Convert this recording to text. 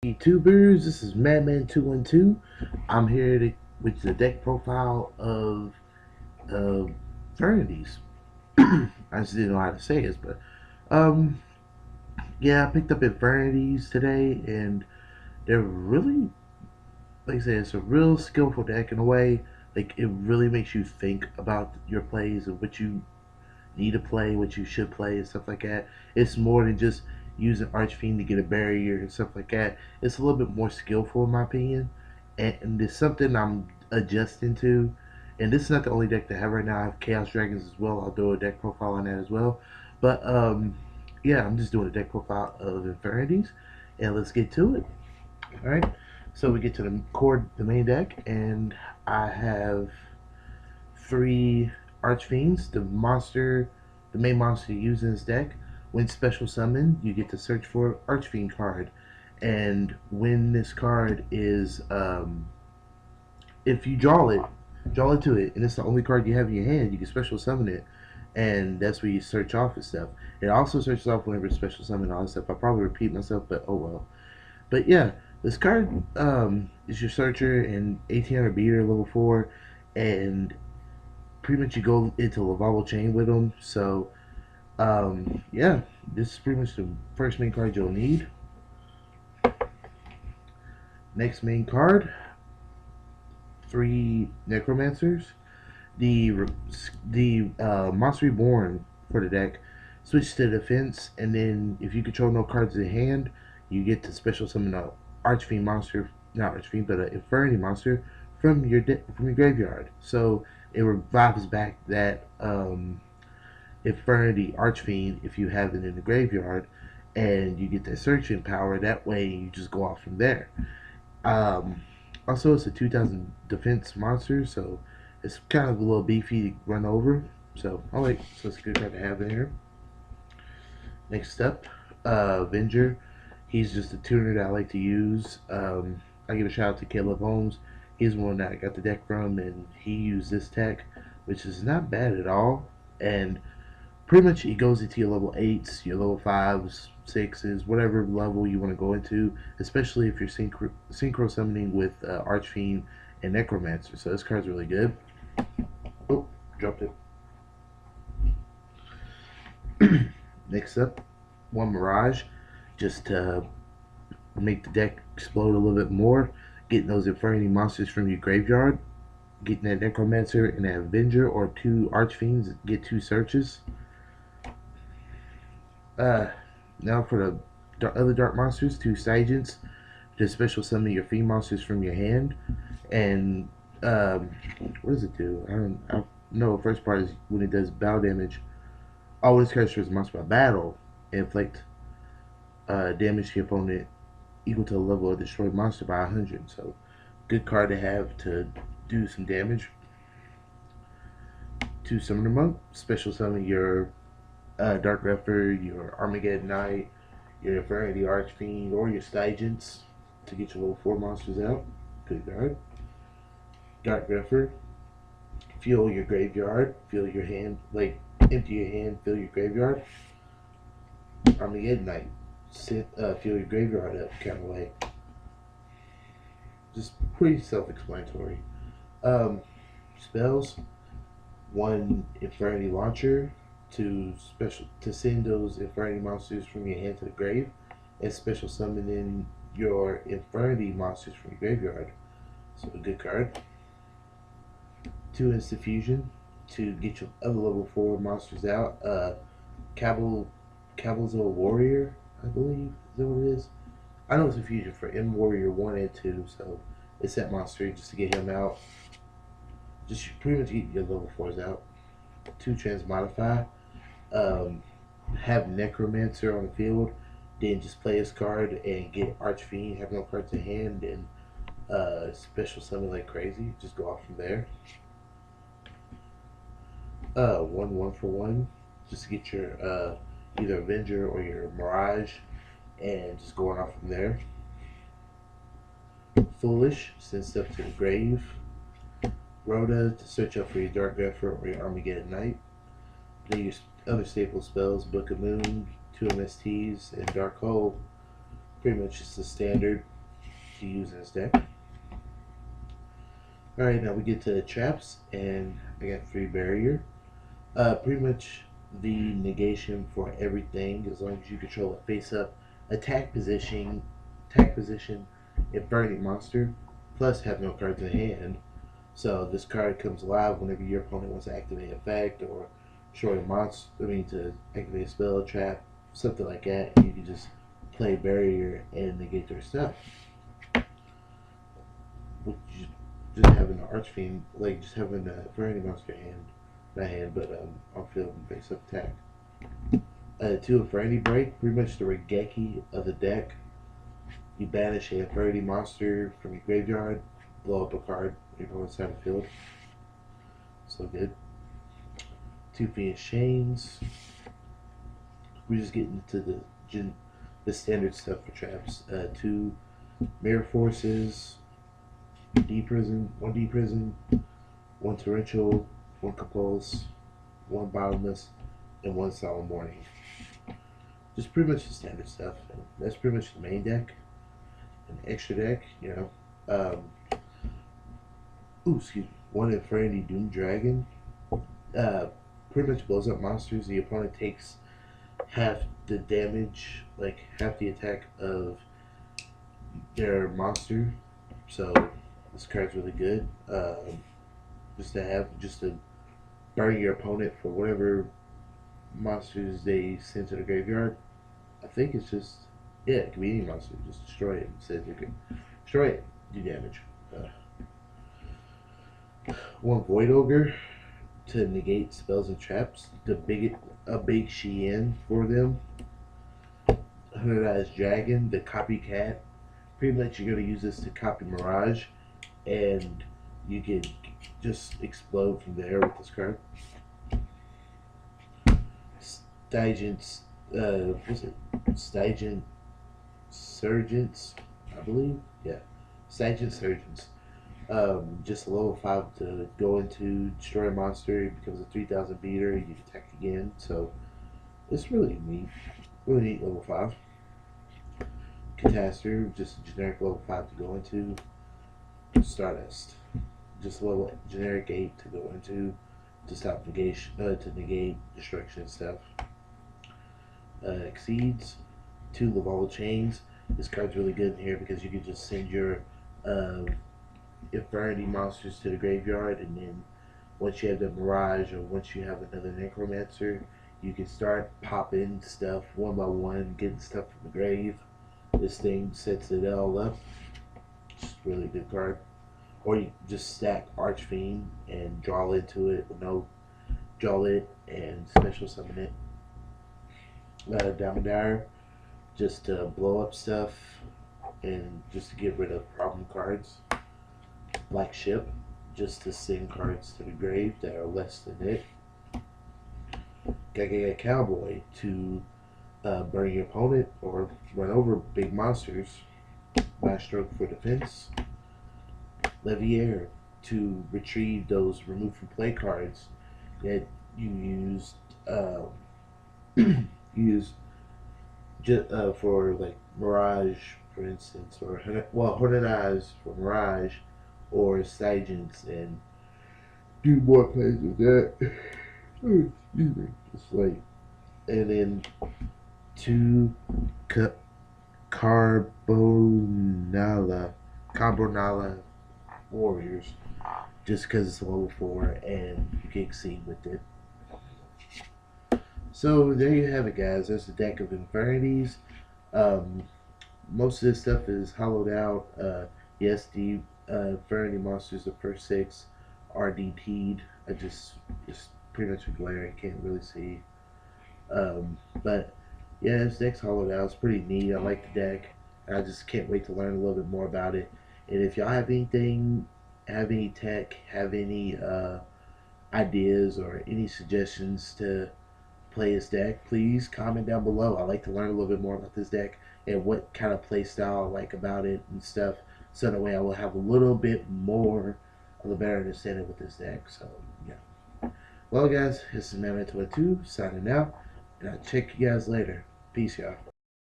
YouTubers, this is Madman212. I'm here with the deck profile of Infernitys. I just didn't know how to say it, but um, yeah, I picked up Infernitys today, and they're really, like I said, it's a real skillful deck in a way. Like it really makes you think about your plays and what you need to play, what you should play, and stuff like that. It's more than just using Archfiend to get a barrier and stuff like that. It's a little bit more skillful, in my opinion, and it's something I'm adjusting to. And this is not the only deck that I have right now. I have Chaos Dragons as well. I'll do a deck profile on that as well. But yeah, I'm just doing a deck profile of Infernitys, and let's get to it. All right. So we get to the main deck, and I have three Archfiends. The main monster you use in this deck. When special summoned, you get to search for an Archfiend card, and when this card is, if you draw it to it, and it's the only card you have in your hand, you can special summon it, and that's where you search off and stuff. It also searches off whenever it's special summon and all that stuff. I probably repeat myself, but oh well. But yeah, this card is your searcher and 1800 beater level 4, and pretty much you go into Lavalval Chain with them. So, yeah, this is pretty much the first main card you'll need. Next main card, three Necromancers. The Monster Reborn for the deck switch to defense, and then if you control no cards in hand, you get to special summon a Archfiend monster, not Archfiend, but an Infernity monster from your graveyard. So it revives back that Infernity Archfiend if you have it in the graveyard, and you get that searching power. That way, you just go off from there. Um, Also, it's a 2000 defense monster, so it's kind of a little beefy to run over. So, so it's a good card to have in here. Next up, Avenger. He's just a tuner that I like to use. I give a shout out to Caleb Holmes. He's one that I got the deck from, and he used this tech, which is not bad at all. And pretty much it goes into your level 8s, your level 5s, 6s, whatever level you want to go into, especially if you're synchro summoning with Archfiend and Necromancer. So this card's really good. Oh, dropped it. Next up, one Mirage, just to make the deck explode a little bit more, getting those Infernity monsters from your graveyard, getting that Necromancer and that Avenger or two Archfiends, get two searches. Uh, Now for the other dark monsters, two Stygians, just special summon your fiend monsters from your hand, and what does it do? I don't know. The first part is when it does battle damage. Oh, this character is a monster by battle. Inflict damage to your opponent equal to the level of destroyed monster by 100. So, good card to have to do some damage. To Summoner Monk, special summon your Dark Refer, your Armageddon Knight, your Infernity Archfiend, or your Stygians to get your level 4 monsters out. Good card. Dark Refer, fill your graveyard, fill your hand, like empty your hand, fill your graveyard. Armageddon Knight, fill your graveyard up, kind of way. Just pretty self-explanatory. Spells, one Infernity Launcher to send those Infernity monsters from your hand to the grave, and special summon in your Infernity monsters from your graveyard. So a good card. Two Instant Fusion to get your other level 4 monsters out. Cabal's Warrior, I believe. Is that what it is? I know it's a fusion for M Warrior 1 and 2, so it's that monster just to get him out. Just pretty much get your level 4s out. Two Transmodify. Have Necromancer on the field, then just play his card and get Archfiend, have no cards in hand, and special summon like crazy. Just go off from there. One for one, just to get your either Avenger or your Mirage, and just going off from there. Foolish, send stuff to the grave. Rhoda to search up for your Dark Refer or your Armageddon Knight. Then your other staple spells, Book of Moon, two MSTs, and Dark Hole Pretty much just the standard to use in this deck. Alright, now we get to the traps, and I got 3 barrier. Pretty much the negation for everything as long as you control a face up attack position, Infernity monster, plus have no cards in hand. So this card comes alive whenever your opponent wants to activate an effect or destroy a monster. I mean, to activate a spell, trap, something like that. You can just play barrier and negate their stuff. Which just having an Archfiend, like just having a Infernity monster hand, not hand, but on field and face up attack. 2 Infernity break, pretty much the Regeki of the deck. You banish a Infernity monster from your graveyard, blow up a card if you're inside the field. So good. 2 Phoenix Chains. We're just getting to the standard stuff for traps. 2 Mirror Forces, one D Prison, 1 Torrential, 1 Compulse, 1 Bottomless, and 1 Solemn Warning. Just pretty much the standard stuff. And that's pretty much the main deck. An extra deck, you know. Excuse me. 1 Infernity Doom Dragon. Pretty much blows up monsters. The opponent takes half the damage, like half the attack of their monster. So this card's really good. Just to burn your opponent for whatever monsters they send to the graveyard. I think it's just, yeah, it can be any monster. Just destroy it. It says you can destroy it, do damage. 1 Void Ogre to negate spells and traps. A big Shien for them. 100 Dragon, the copycat. Pretty much you're going to use this to copy Mirage, and you can just explode from there with this card. Stygian, what's it? Stygian Surgeons, I believe. Yeah, Stygian Surgeons. Just a level 5 to go into, destroy a monster. It becomes a 3,000 beater. You can attack again. So it's really neat. Really neat level 5. Catastor, just a generic level 5 to go into. Stardust, just a level generic 8 to go into to stop negation, to negate destruction and stuff. Exceeds 2 Laval Chains. This card's really good in here because you can just send your Infernity monsters to the graveyard, and then once you have the Mirage or once you have another Necromancer, you can start popping stuff one by one, getting stuff from the grave. This thing sets it all up. It's a really good card. Or you just stack Archfiend and draw into it. No, draw it and special summon it. Damodar, just to blow up stuff and just to get rid of problem cards. Black Ship, just to send cards to the grave that are less than it. Gaga Cowboy, to burn your opponent or run over big monsters. Last Stroke for defense. Levier, to retrieve those removed from play cards that you used for, like Mirage, for instance, or Hornetized for Mirage, or Stygians, and do more plays with that. Oh, excuse me, it's late. And then 2 Carbonala Warriors, just because it's a level 4 and you can exceed with it. So there you have it, guys. That's the deck of Infernitys. Most of this stuff is hollowed out. Yes, the Infernity monsters, the first 6 are DP'd. It's pretty much a glare. I can't really see. But yeah, this deck's hollowed out. It's pretty neat. I like the deck. I just can't wait to learn a little bit more about it. And if y'all have anything, have any tech, have any ideas or any suggestions to play this deck, please comment down below. I'd like to learn a little bit more about this deck and what kind of play style I like about it and stuff. So that way I will have a little bit more of a better understanding with this deck. So yeah. Well, guys, this is Man22 signing out, and I'll check you guys later. Peace, y'all.